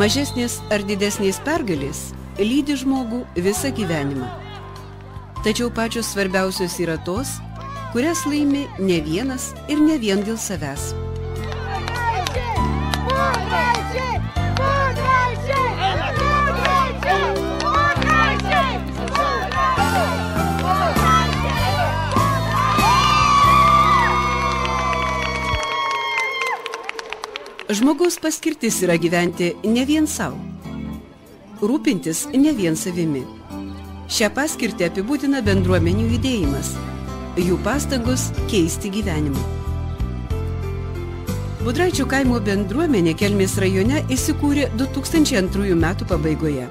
Mažesnės ar didesnės pergalės lydi žmogų visą gyvenimą. Tačiau pačios svarbiausios yra tos, kurias laimi ne vienas ir ne vien dėl savęs. Žmogaus paskirtis yra gyventi ne vien savo, rūpintis ne vien savimi. Šią paskirtį apibūdina bendruomenių judėjimas, jų pastangos keisti gyvenimą. Budraičių kaimo bendruomenė Kelmės rajone įsikūrė 2002 metų pabaigoje.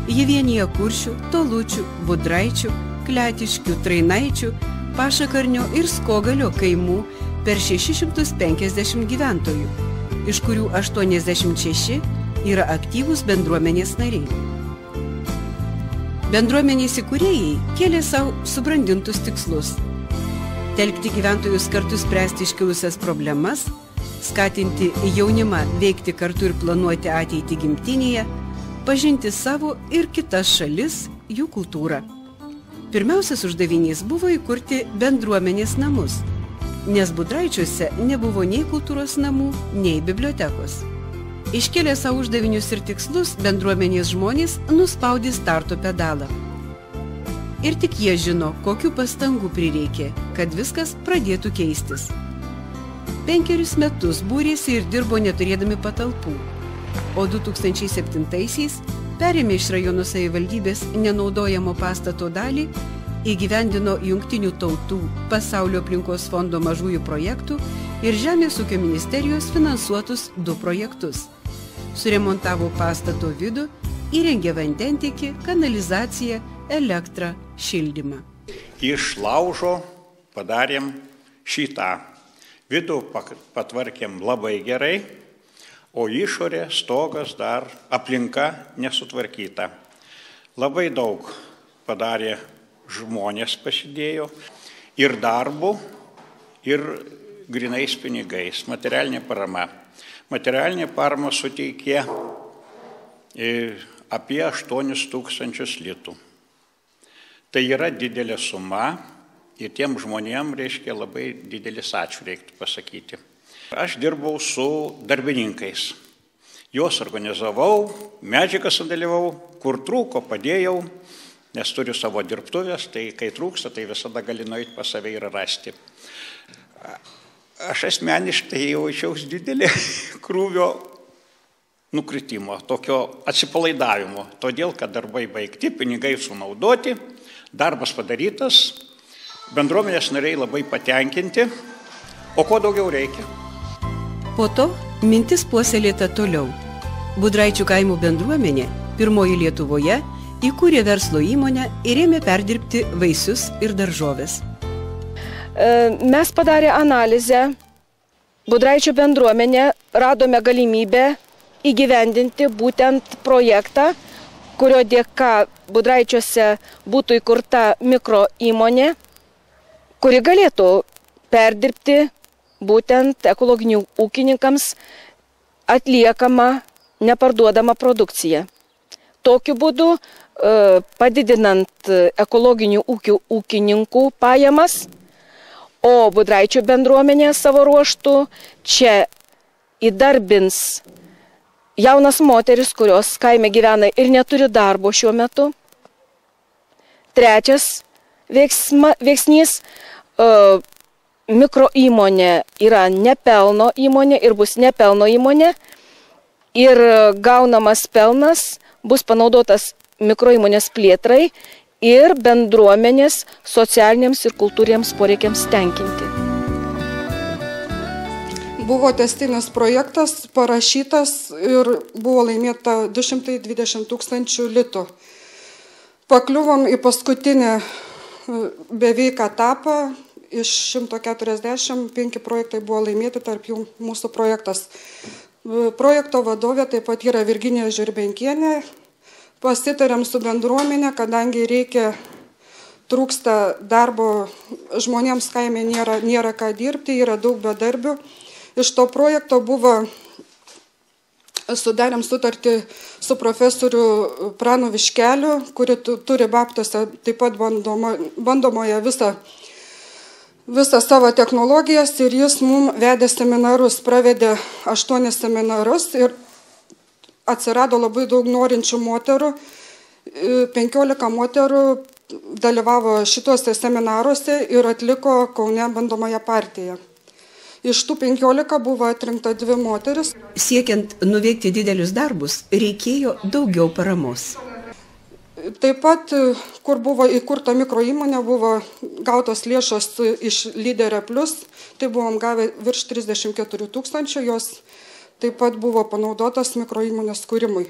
Ji vienija Kuršių, Tolučių, Budraičių, Kletiškių, Trainaičių, Pašakarnio ir Skogalio kaimų per 650 gyventojų, iš kurių 86 yra aktyvūs bendruomenės nariai. Bendruomenės įkūrėjai kėlė savo subrandintus tikslus: telkti gyventojus kartu spręsti iškilusias problemas, skatinti jaunimą veikti kartu ir planuoti ateitį gimtinėje, pažinti savo ir kitas šalis, jų kultūrą. Pirmiausias uždavinys buvo įkurti bendruomenės namus, nes Budraičiuose nebuvo nei kultūros namų, nei bibliotekos. Iškėlę savo uždavinius ir tikslus, bendruomenės žmonės nuspaudė starto pedalą. Ir tik jie žino, kokių pastangų prireikė, kad viskas pradėtų keistis. 5 metus būrėsi ir dirbo neturėdami patalpų, o 2007-aisiais perėmė iš rajono savivaldybės nenaudojamo pastato dalį, įgyvendino Jungtinių tautų Pasaulio aplinkos fondo mažųjų projektų ir Žemės ūkio ministerijos finansuotus 2 projektus. Suremontavo pastato vidų, įrengė vandentiekį, kanalizaciją, elektrą, šildymą. Iš laužo padarėm šitą. Vidų patvarkėm labai gerai, o išorė, stogas dar, aplinka nesutvarkyta. Labai daug padarė žmonės, pasidėjo ir darbu, ir grinais pinigais, materialinė parama. Materialinė parama suteikė apie 8 000 litų. Tai yra didelė suma ir tiem žmonėm, reiškia, labai didelis ačiū reiktų pasakyti. Aš dirbau su darbininkais. Juos organizavau, medžiagas sudalyvau, kur trūko, padėjau, nes turiu savo dirbtuvės, tai kai trūksta, tai visada gali nueiti pas save ir rasti. Aš asmeniškai jaučiausi didelį krūvio nukritimo, tokio atsipalaidavimo, todėl, kad darbai baigti, pinigai sunaudoti, darbas padarytas, bendruomenės nariai labai patenkinti, o ko daugiau reikia. Po to mintis puoselėta toliau. Budraičių kaimų bendruomenė, pirmoji Lietuvoje, įkūrė verslo įmonę ir ėmė perdirbti vaisius ir daržoves. Mes padarė analizę, Budraičių bendruomenė radome galimybę įgyvendinti būtent projektą, kurio dėka Budraičiuose būtų įkurta mikro įmonė, kuri galėtų perdirbti būtent ekologinių ūkininkams atliekamą neparduodamą produkciją. Tokiu būdu padidinant ekologinių ūkininkų pajamas, o Budraičių bendruomenė savo ruožtų čia įdarbins jaunas moteris, kurios kaime gyvena ir neturi darbo šiuo metu. Trečias veiksnys, mikro įmonė yra nepelno įmonė ir bus nepelno įmonė ir gaunamas pelnas bus panaudotas mikro įmonės plėtrai ir bendruomenės socialiniams ir kultūriniams poreikiams tenkinti. Buvo tęstinis projektas parašytas ir buvo laimėta 220 000 litų. Pakliuvom į paskutinį beveik etapą, iš 145 projektai buvo laimėti, tarp jų mūsų projektas. Projekto vadovė taip pat yra Virginija Žirbenkienė. Pasitarėm su bendruomenė, kadangi trūksta darbo, žmonėms kaime nėra ką dirbti, yra daug bedarbių. Iš to projekto buvo sudarėm sutartį su profesoriu Pranu Viškeliu, kuri turi Baptose taip pat bandomoje visą savo technologijas ir jis mums vedė seminarus, pravedė 8 seminarus ir atsirado labai daug norinčių moterų. 15 moterų dalyvavo šituose seminaruose ir atliko Kaune bandomąją partiją. Iš tų 15 buvo atrinkta 2 moteris. Siekiant nuveikti didelius darbus, reikėjo daugiau paramos. Taip pat, kur buvo įkurta mikroįmonė, buvo gautos lėšos iš Lyderio Plus, tai buvom gavę virš 34 000, jos taip pat buvo panaudotas mikroįmonės kūrimui.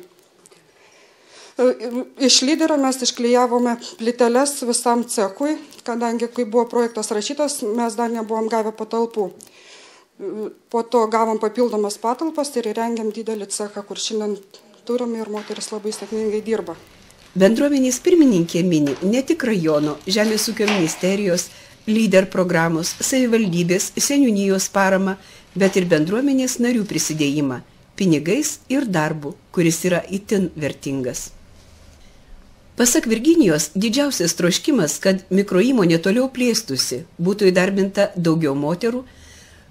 Iš Lyderio mes išklijavome plyteles visam cechui, kadangi, kai buvo projektas rašytas, mes dar nebuvom gavę patalpų. Po to gavom papildomas patalpas ir įrengėm didelį cechą, kur šiandien turime ir moteris labai sėkmingai dirba. Bendruomenės pirmininkė mini ne tik rajono, Žemės ūkio ministerijos, Lyder programos, savivaldybės, seniūnijos paramą, bet ir bendruomenės narių prisidėjimą, pinigais ir darbu, kuris yra itin vertingas. Pasak Virginijos, didžiausias troškimas, kad mikroįmonė toliau plėstųsi, būtų įdarbinta daugiau moterų,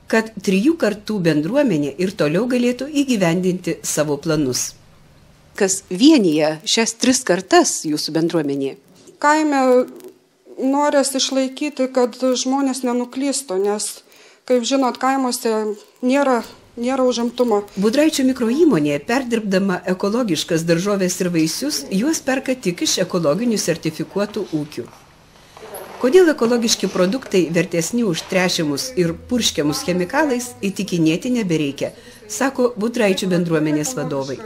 kad 3 kartų bendruomenė ir toliau galėtų įgyvendinti savo planus. Kas vienyje šias 3 kartas jūsų bendruomenė? Kaime norės išlaikyti, kad žmonės nenuklystų, nes, kaip žinot, kaimuose nėra užimtumo. Budraičio mikroįmonė, perdirbdama ekologiškas daržovės ir vaisius, juos perka tik iš ekologinių sertifikuotų ūkių. Kodėl ekologiški produktai vertesni už tręšiamus ir purškiamus chemikalais įtikinėti nebereikia, sako Budraičių bendruomenės vadovai.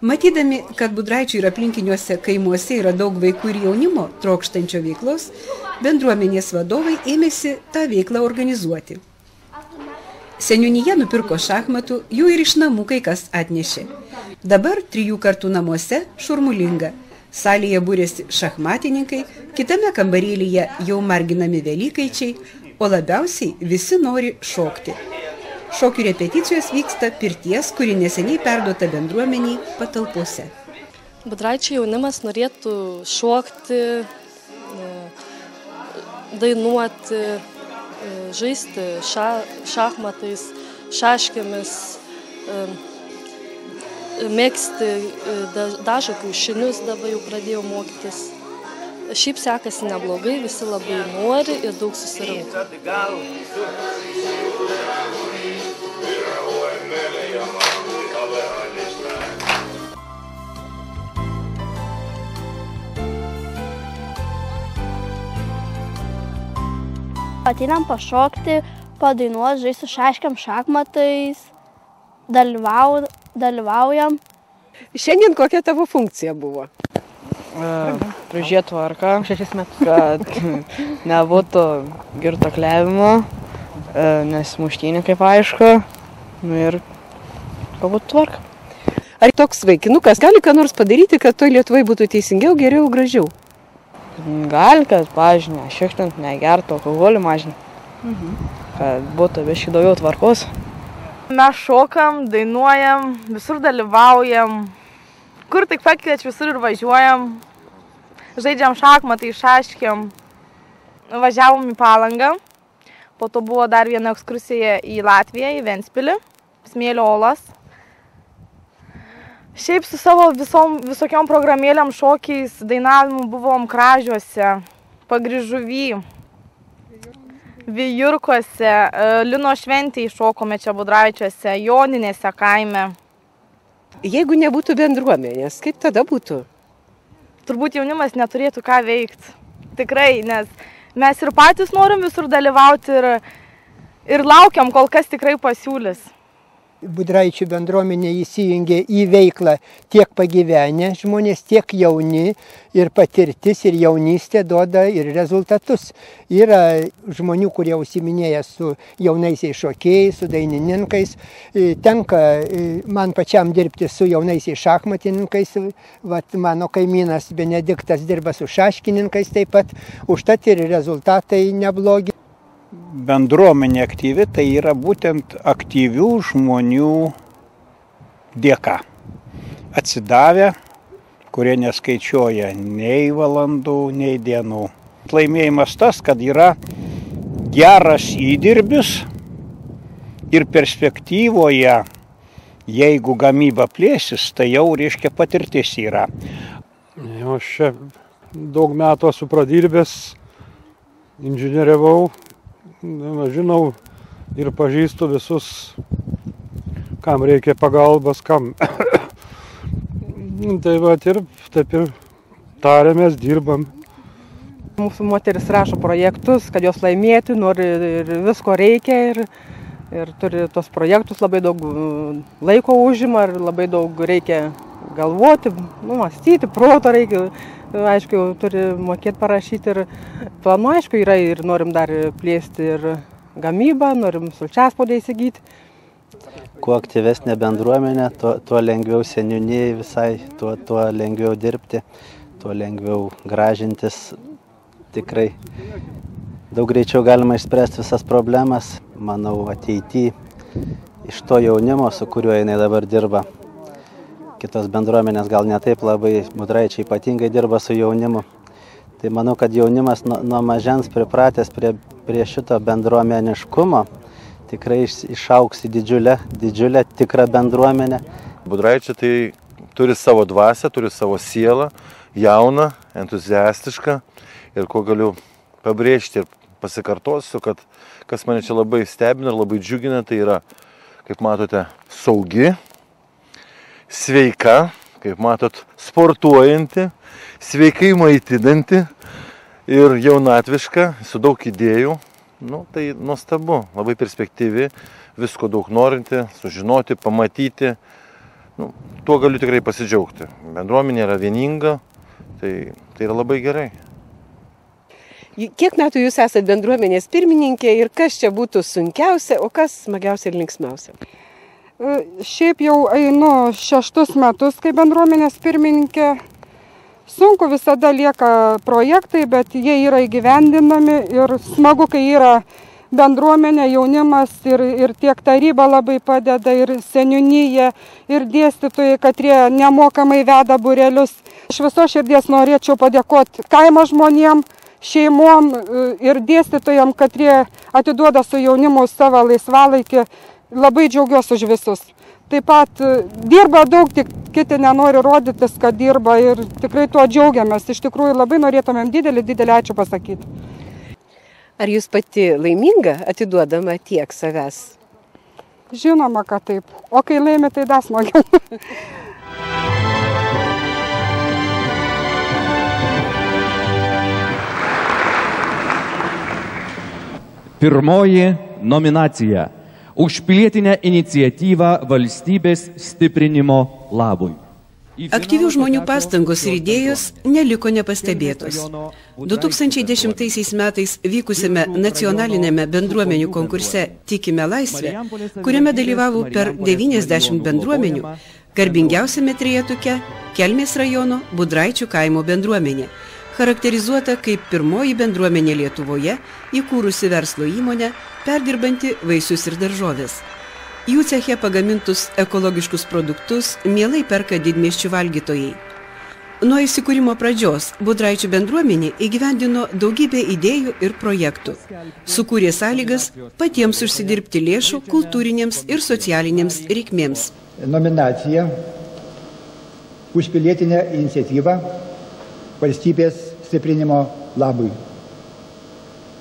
Matydami, kad Budraičių ir aplinkiniuose kaimuose yra daug vaikų ir jaunimo trokštančio veiklos, bendruomenės vadovai ėmėsi tą veiklą organizuoti. Seniūnija nupirko šachmatų, jų ir iš namų kai kas atnešė. Dabar 3 kartų namuose šurmulinga. Salėje būrėsi šachmatininkai, kitame kambarėlyje jau marginami velykaičiai, o labiausiai visi nori šokti. Šokių repeticijos vyksta pirties, kuri neseniai perduota bendruomeniai patalpose. Budraičių jaunimas norėtų šokti, dainuoti, žaisti šachmatais, šaškėmis, mėgsti dažo kiaušinius, dabar jau pradėjau mokytis. Šiaip sekasi neblogai, visi labai nori ir daug susirinko. Ateinam pašokti, padainuoti, žaisti šaškiam šachmatais, dalyvaujam. Šiandien kokia tavo funkcija buvo? Prižiūrėti tvarką, kad nebūtų girtuokliavimo, nes muštynė kaip aišku, ir galbūt tvarka. Ar toks vaikinukas gali ką nors padaryti, kad toj Lietuvai būtų teisingiau, geriau, gražiau? Gali, kad, pažiūrėjau, šiektant negertų, alkoholį mažinti, kad būtų biškį daugiau tvarkos. Mes šokam, dainuojam, visur dalyvaujam, kur tik pakviečia, visur ir važiuojam, žaidžiam šachmatai, šaškiam. Važiavom į Palangą, po to buvo dar viena ekskursija į Latviją, į Ventspilį, Smėlio olas. Šiaip su savo visokiom programėlėm, šokiais, dainavimu buvom Kražiuose, Pagryžuvy, Vijurkuose, Lino šventėje šokome čia Budraičiuose, Joninėse kaime. Jeigu nebūtų bendruomenės, kaip tada būtų? Turbūt jaunimas neturėtų ką veikti. Tikrai, nes mes ir patys norim visur dalyvauti ir laukiam, kol kas tikrai pasiūlys. Budraičių bendruomenė įsijungė į veiklą tiek pagyvenę žmonės, tiek jauni, ir patirtis, ir jaunystė duoda ir rezultatus. Yra žmonių, kurie užsiiminėja su jaunaisiais šokėjais, su dainininkais. Tenka man pačiam dirbti su jaunaisiais šachmatininkais. Vat mano kaimynas Benediktas dirba su šaškininkais taip pat. Užtat ir rezultatai neblogi. Bendruomenė aktyvi, tai yra būtent aktyvių žmonių dėka. atsidavę, kurie neskaičiuoja nei valandų, nei dienų. Laimėjimas tas, kad yra geras įdirbis ir perspektyvoje, jeigu gamyba plėsis, tai jau reiškia patirtis yra. Aš čia daug metų esu pradirbęs, inžinieriavau, žinau ir pažįstu visus, kam reikia pagalbos, kam. Tai va ir taip ir tarėmės, dirbam. Mūsų moteris rašo projektus, kad jos laimėti, nori ir visko reikia ir turi tos projektus, labai daug laiko užima ir labai daug reikia galvoti, mąstyti, proto reikia, aišku, turi mokėti parašyti ir planų, aišku, yra ir norim dar plėsti ir gamybą, norim sulčiaspaudę įsigyti. Kuo aktyvesnė bendruomenė, tuo lengviau seniūnijai visai, tuo lengviau dirbti, tuo lengviau gražintis. Tikrai daug greičiau galima išspręsti visas problemas. Manau, ateityje iš to jaunimo, su kuriuo jinai dabar dirba. Kitos bendruomenės gal ne taip labai, Budraičiai ypatingai dirba su jaunimu. Tai manau, kad jaunimas nuo mažens pripratęs prie šito bendruomeniškumo tikrai išaugs į didžiulę tikrą bendruomenę. Budraičiai tai turi savo dvasią, turi savo sielą, jauną, entuziastišką. Ir ko galiu pabrėžti ir pasikartosiu, kad kas mane čia labai stebina ir labai džiugina, tai yra, kaip matote, saugi, sveika, kaip matot, sportuojanti, sveikai maitinanti ir jaunatviška, su daug idėjų. Tai nuostabu, labai perspektyvi, visko daug norinti, sužinoti, pamatyti. Tuo galiu tikrai pasidžiaugti. Bendruomenė yra vieninga, tai yra labai gerai. Kiek metų jūs esate bendruomenės pirmininkė ir kas čia būtų sunkiausia, o kas smagiausia ir linksmiausia? Šiaip jau einu 6 metus kaip bendruomenės pirmininkė. Sunku visada lieka projektai, bet jie yra įgyvendinami ir smagu, kai yra bendruomenė, jaunimas ir tiek taryba labai padeda, ir seniūnija, ir dėstytojai, kad jie nemokamai veda būrelius. Iš viso širdies norėčiau padėkoti kaimo žmonėm, šeimom ir dėstytojam, kad jie atiduoda su jaunimu savo laisvalaikį. Labai džiaugiuosi už visus. Taip pat dirba daug, tik kiti nenori rodytis, kad dirba ir tikrai tuo džiaugiamės. Iš tikrųjų labai norėtumėm didelį ačiū pasakyti. Ar jūs pati laiminga atiduodama tiek savęs? Žinoma, kad taip. O kai laimi, tai dar smagiau. Pirmoji nominacija už pilietinę iniciatyvą valstybės stiprinimo labui. Aktyvių žmonių pastangos ir idėjos neliko nepastebėtos. 2010 metais vykusiame nacionalinėme bendruomenių konkurse Tikime laisvę, kuriame dalyvavo per 90 bendruomenių, garbingiausiame trejetuke Kelmės rajono Budraičių kaimo bendruomenė, charakterizuota kaip pirmoji bendruomenė Lietuvoje, įkūrusi verslo įmonę, perdirbanti vaisius ir daržovės. Jų ceche pagamintus ekologiškus produktus mielai perka didmiesčių valgytojai. Nuo įsikūrimo pradžios Budraičių bendruomenė įgyvendino daugybę idėjų ir projektų. Sukūrė sąlygas patiems užsidirbti lėšų kultūrinėms ir socialinėms reikmėms. Nominacija už pilietinę iniciatyvą valstybės stiprinimo labui.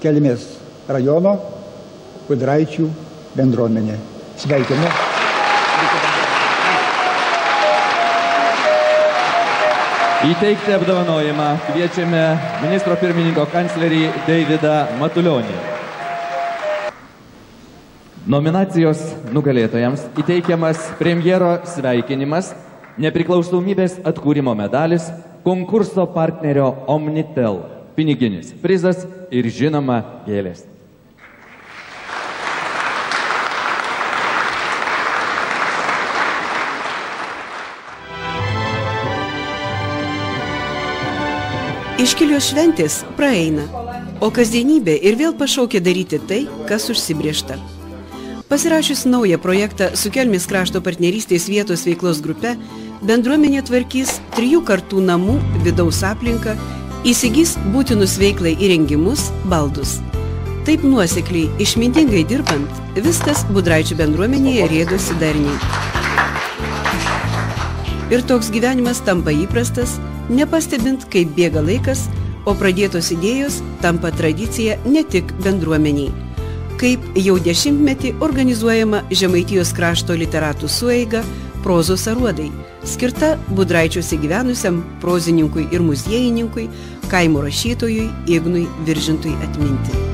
Kelmės rajono Budraičių bendruomenė. Sveikinu. Įteikti apdovanojimą kviečiame ministro pirmininko kanclerį Deividą Matulionį. Nominacijos nugalėtojams įteikiamas premjero sveikinimas, nepriklausomybės atkūrimo medalis, konkurso partnerio Omnitel, piniginis prizas ir žinoma gėlės. Iškilios šventės praeina, o kasdienybė ir vėl pašaukia daryti tai, kas užsibrėžta. Pasirašius naują projektą su Kelmės krašto partnerystės vietos veiklos grupe, bendruomenė tvarkys 3 kartų namų vidaus aplinką, įsigys būtinus veiklai įrengimus, baldus. Taip nuosekliai, išmintingai dirbant, viskas Budraičių bendruomenėje rėdosi darniai. Ir toks gyvenimas tampa įprastas, nepastebint, kaip bėga laikas, o pradėtos idėjos tampa tradicija ne tik bendruomeniai. Kaip jau 10-metį organizuojama Žemaitijos krašto literatų sueiga Prozos aruodai, skirta Budraičiuose gyvenusiam prozininkui ir muziejininkui, kaimo rašytojui Ignui Viržintui atminti.